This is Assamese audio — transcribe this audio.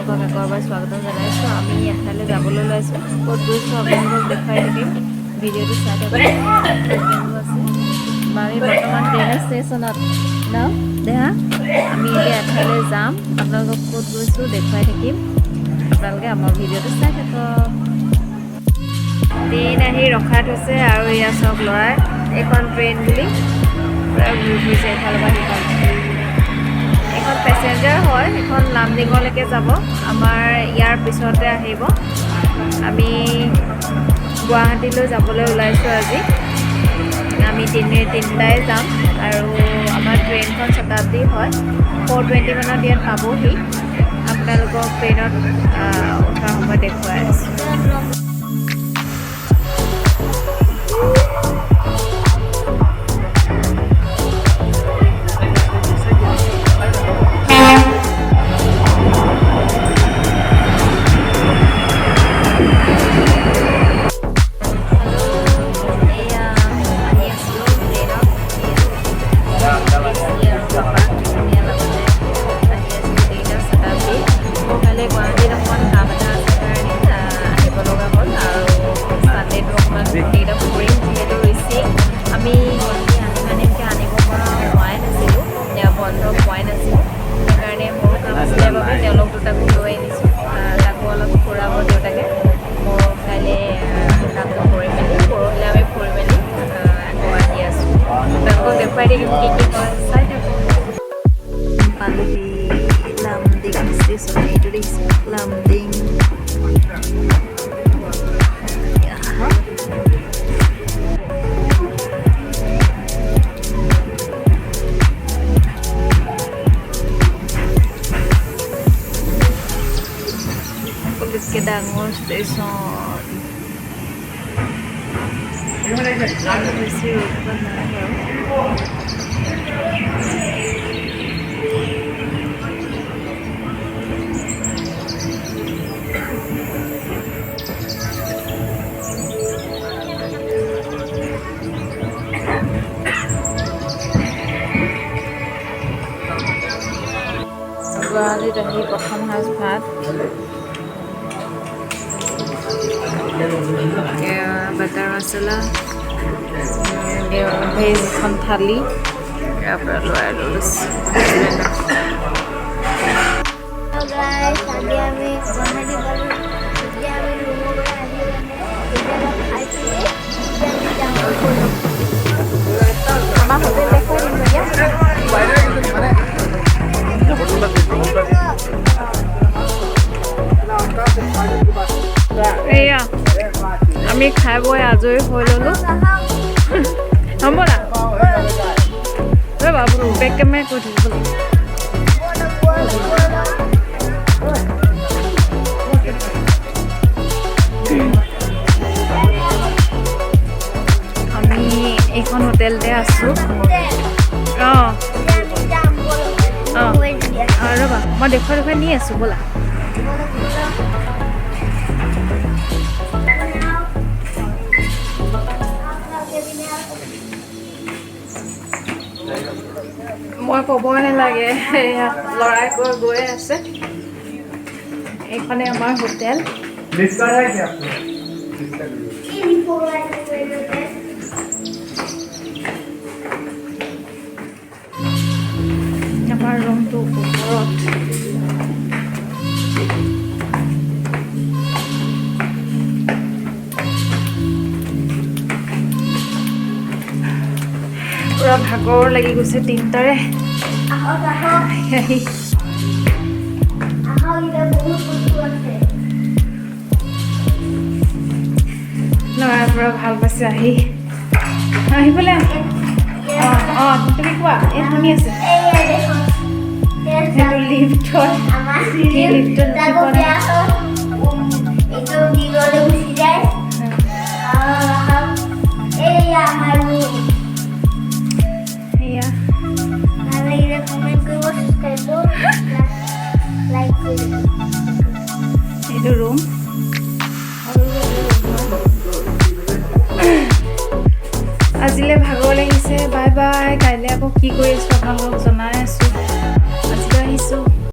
আপোনালোকক আকৌ এবাৰ স্বাগতম জনাইছোঁ। আমি এঠাইলৈ যাবলৈ ওলাইছোঁ। ক'ত গৈছোঁ আপোনালোকক দেখাই থাকিম। ভিডিঅ'টো চাই থাকক। আছে আমি বৰ্তমান ট্ৰেইন ষ্টেচনত ন দেহা আমি এতিয়া এঠাইলৈ যাম। আপোনালোকক ক'ত গৈছোঁ দেখুৱাই থাকিম। আপোনালোকে আমাৰ ভিডিঅ'টো চাই থাকক। ট্ৰেইন আহি ৰখাই থৈছে আৰু এয়া চাওক ল'ৰাই এইখন ট্ৰেইন বুলি পূৰা ঘূৰি ফুৰিছে এফালৰ পৰা সিফাল। এখন পেচেঞ্জাৰ হয়, এখন লামডিঙলৈকে যাব। আমাৰ ইয়াৰ পিছতে আহিব। আমি গুৱাহাটীলৈ যাবলৈ ওলাইছোঁ আজি। আমি তিনিটাই যাম আৰু আমাৰ ট্ৰেইনখন শতাব্দী হয়। 4:20 মানত ইয়াত পাবহি। আপোনালোকক ট্ৰেইনত উঠাৰ সময় দেখুৱাই আছোঁ। Lamding station itu di Lamding. Pulis Kedangor station. গুৱাহাটীত আহি প্ৰথম সাজ ভাত বাটাৰ মছলা ভেজ এখন থালি ইয়াৰ পৰা লোৱাই লৈছোঁ। আমাৰ হোটেল দেখুৱাই দিম এয়া আমি খাই বৈ আজৰি হৈ ল'লোঁ। হ'ব না বাবু বেগ কেমেৰা কৈ থাকিব আমি এইখন হোটেলতে আছোঁ। অঁ ৰ'বা মই দেখুৱাই নি আছোঁ ব'লা। মই ক'বই নালাগে, এয়া ল'ৰাই গৈ আছে। এইখনে আমাৰ হোটেল। আমাৰ ৰুমটো ওপৰত। পুৰা ভাগৰ লাগি গৈছে তিনিটাৰে। ল'ৰাই পুৰা ভাল পাইছে আহি পেলাই। অঁ তুমি কোৱা এই শুনি আছে। সেইটো লিফ্টত লিফ্টত